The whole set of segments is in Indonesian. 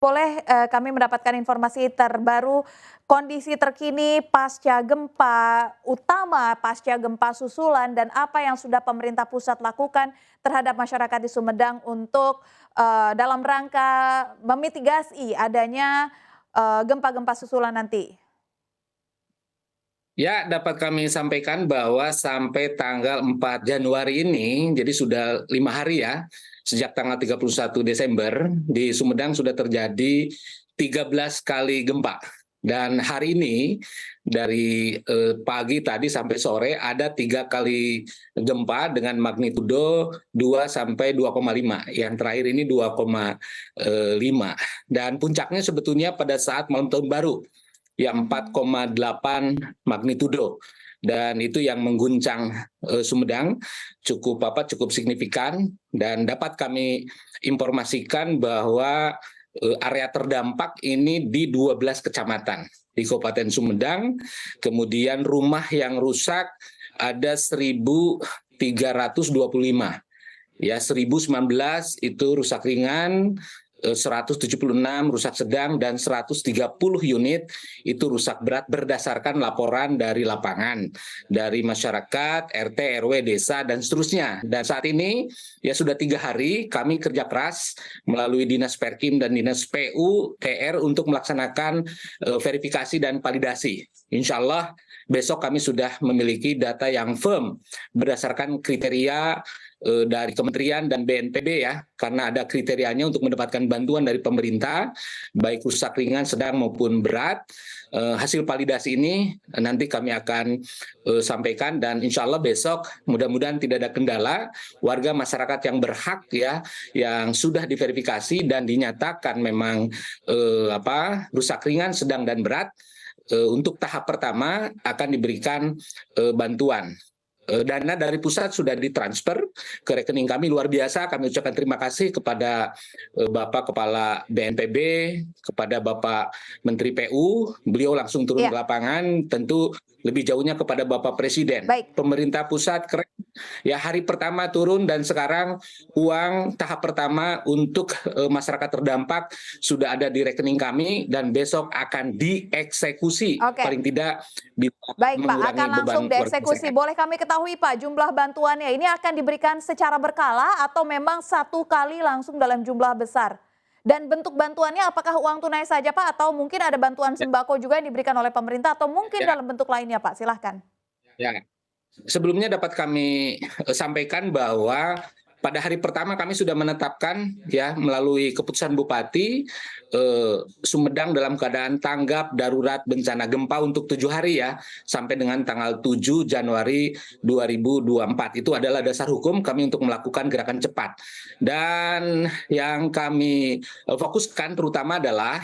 boleh kami mendapatkan informasi terbaru, kondisi terkini pasca gempa utama, pasca gempa susulan, dan apa yang sudah pemerintah pusat lakukan terhadap masyarakat di Sumedang untuk dalam rangka memitigasi adanya gempa-gempa susulan nanti? Ya, dapat kami sampaikan bahwa sampai tanggal 4 Januari ini, jadi sudah 5 hari ya, sejak tanggal 31 Desember, di Sumedang sudah terjadi 13 kali gempa. Dan hari ini, dari pagi tadi sampai sore, ada 3 kali gempa dengan magnitudo 2 sampai 2,5. Yang terakhir ini 2,5. Dan puncaknya sebetulnya pada saat malam tahun baru, ya 4,8 magnitudo, dan itu yang mengguncang Sumedang cukup signifikan. Dan dapat kami informasikan bahwa area terdampak ini di 12 kecamatan di Kabupaten Sumedang. Kemudian rumah yang rusak ada 1.325, ya 1.019 itu rusak ringan, 176 rusak sedang, dan 130 unit itu rusak berat berdasarkan laporan dari lapangan, dari masyarakat, RT, RW, desa, dan seterusnya. Dan saat ini ya sudah 3 hari kami kerja keras melalui Dinas Perkim dan Dinas PU TR untuk melaksanakan verifikasi dan validasi. Insya Allah besok kami sudah memiliki data yang firm berdasarkan kriteria dari Kementerian dan BNPB, ya, karena ada kriterianya untuk mendapatkan bantuan dari pemerintah, baik rusak ringan, sedang maupun berat. Hasil validasi ini nanti kami akan sampaikan, dan insya Allah besok mudah-mudahan tidak ada kendala. Warga masyarakat yang berhak, ya, yang sudah diverifikasi dan dinyatakan memang rusak ringan, sedang, dan berat, untuk tahap pertama akan diberikan bantuan. Dana dari pusat sudah ditransfer ke rekening kami. Luar biasa, kami ucapkan terima kasih kepada Bapak Kepala BNPB, kepada Bapak Menteri PU. Beliau langsung turun ke lapangan, tentu lebih jauhnya kepada Bapak Presiden. Baik. Pemerintah pusat keren, ya, hari pertama turun, dan sekarang uang tahap pertama untuk masyarakat terdampak sudah ada di rekening kami, dan besok akan dieksekusi. Paling tidak baik Pak, akan langsung dieksekusi. Boleh kami ketahui Pak, jumlah bantuannya ini akan diberikan secara berkala atau memang satu kali langsung dalam jumlah besar? Dan bentuk bantuannya apakah uang tunai saja Pak, atau mungkin ada bantuan sembako juga yang diberikan oleh pemerintah, atau mungkin dalam bentuk lainnya Pak? Silahkan. Ya, sebelumnya dapat kami sampaikan bahwa pada hari pertama kami sudah menetapkan, ya, melalui keputusan Bupati, Sumedang dalam keadaan tanggap darurat bencana gempa untuk 7 hari, ya, sampai dengan tanggal 7 Januari 2024. Itu adalah dasar hukum kami untuk melakukan gerakan cepat. Dan yang kami fokuskan terutama adalah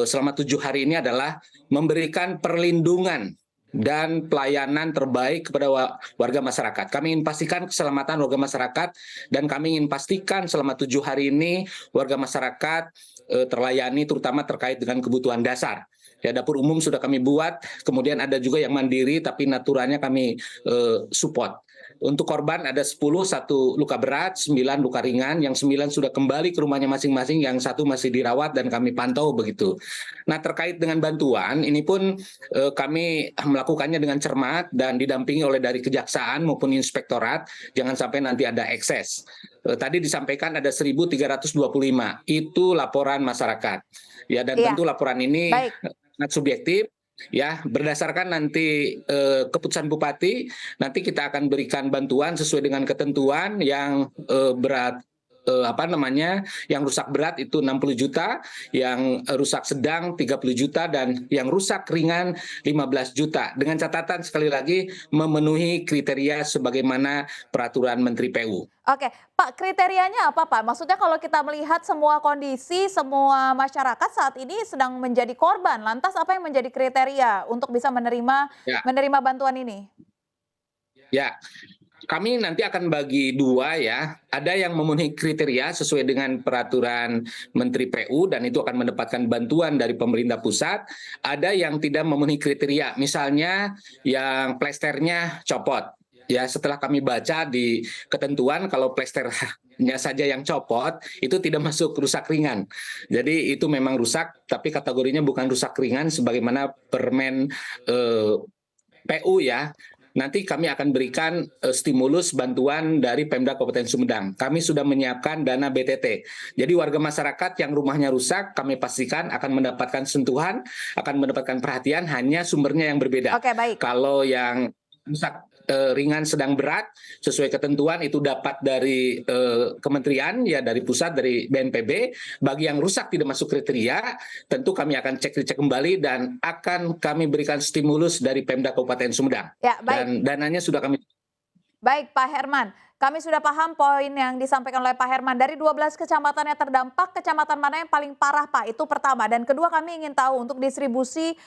selama 7 hari ini adalah memberikan perlindungan dan pelayanan terbaik kepada warga masyarakat. Kami ingin pastikan keselamatan warga masyarakat, dan kami ingin pastikan selama 7 hari ini warga masyarakat terlayani, terutama terkait dengan kebutuhan dasar. Ya, dapur umum sudah kami buat, kemudian ada juga yang mandiri, tapi naturalnya kami support. Untuk korban ada 10, 1 luka berat, 9 luka ringan, yang 9 sudah kembali ke rumahnya masing-masing, yang 1 masih dirawat dan kami pantau begitu. Nah, terkait dengan bantuan, ini pun kami melakukannya dengan cermat dan didampingi oleh dari kejaksaan maupun inspektorat, jangan sampai nanti ada ekses. Tadi disampaikan ada 1.325, itu laporan masyarakat. Ya, dan tentu laporan ini sangat subjektif. Ya, berdasarkan nanti keputusan Bupati, nanti kita akan berikan bantuan sesuai dengan ketentuan. Yang berat, yang rusak berat itu 60 juta, yang rusak sedang 30 juta, dan yang rusak ringan 15 juta. Dengan catatan sekali lagi memenuhi kriteria sebagaimana peraturan Menteri PU. Oke, Pak, kriterianya apa Pak? Maksudnya kalau kita melihat semua kondisi, semua masyarakat saat ini sedang menjadi korban, lantas apa yang menjadi kriteria untuk bisa menerima bantuan ini? Ya, kami nanti akan bagi 2, ya. Ada yang memenuhi kriteria sesuai dengan peraturan Menteri PU, dan itu akan mendapatkan bantuan dari pemerintah pusat. Ada yang tidak memenuhi kriteria, misalnya yang plesternya copot, ya setelah kami baca di ketentuan kalau plesternya saja yang copot itu tidak masuk rusak ringan. Jadi itu memang rusak tapi kategorinya bukan rusak ringan sebagaimana Permen PU ya. Nanti kami akan berikan stimulus bantuan dari Pemda Kabupaten Sumedang. Kami sudah menyiapkan dana BTT. Jadi warga masyarakat yang rumahnya rusak kami pastikan akan mendapatkan sentuhan, akan mendapatkan perhatian, hanya sumbernya yang berbeda. Oke, baik. Kalau yang rusak ringan sedang berat sesuai ketentuan itu dapat dari kementerian ya, dari pusat, dari BNPB. Bagi yang rusak tidak masuk kriteria tentu kami akan cek kembali dan akan kami berikan stimulus dari Pemda Kabupaten Sumedang. Ya, baik. Dan dananya sudah kami. Baik Pak Herman, kami sudah paham poin yang disampaikan oleh Pak Herman. Dari 12 kecamatan yang terdampak, kecamatan mana yang paling parah Pak? Itu pertama. Dan kedua, kami ingin tahu untuk distribusi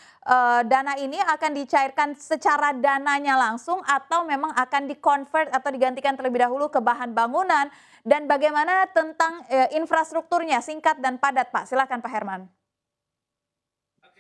dana ini akan dicairkan secara dananya langsung atau memang akan di-convert atau digantikan terlebih dahulu ke bahan bangunan. Dan bagaimana tentang infrastrukturnya, singkat dan padat Pak? Silakan Pak Herman.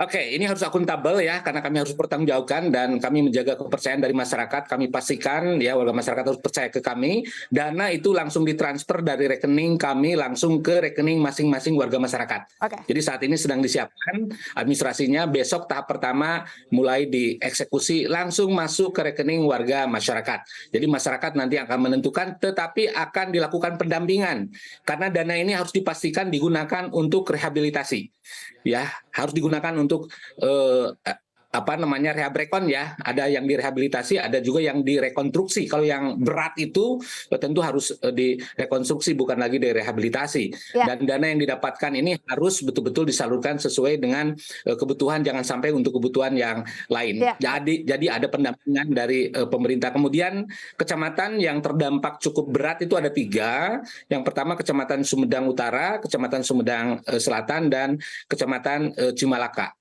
Oke, ini harus akuntabel ya, karena kami harus bertanggungjawabkan dan kami menjaga kepercayaan dari masyarakat. Kami pastikan ya warga masyarakat harus percaya ke kami. Dana itu langsung ditransfer dari rekening kami langsung ke rekening masing-masing warga masyarakat. Oke. Jadi saat ini sedang disiapkan administrasinya. Besok tahap pertama mulai dieksekusi langsung masuk ke rekening warga masyarakat. Jadi masyarakat nanti akan menentukan, tetapi akan dilakukan pendampingan karena dana ini harus dipastikan digunakan untuk rehabilitasi. Ya, harus digunakan untuk rehab rekon ya. Ada yang direhabilitasi, ada juga yang direkonstruksi. Kalau yang berat itu tentu harus direkonstruksi, bukan lagi direhabilitasi. Ya. Dan dana yang didapatkan ini harus betul-betul disalurkan sesuai dengan kebutuhan, jangan sampai untuk kebutuhan yang lain. Ya. Jadi ada pendampingan dari pemerintah. Kemudian kecamatan yang terdampak cukup berat itu ada 3. Yang pertama Kecamatan Sumedang Utara, Kecamatan Sumedang Selatan, dan Kecamatan Cimalaka.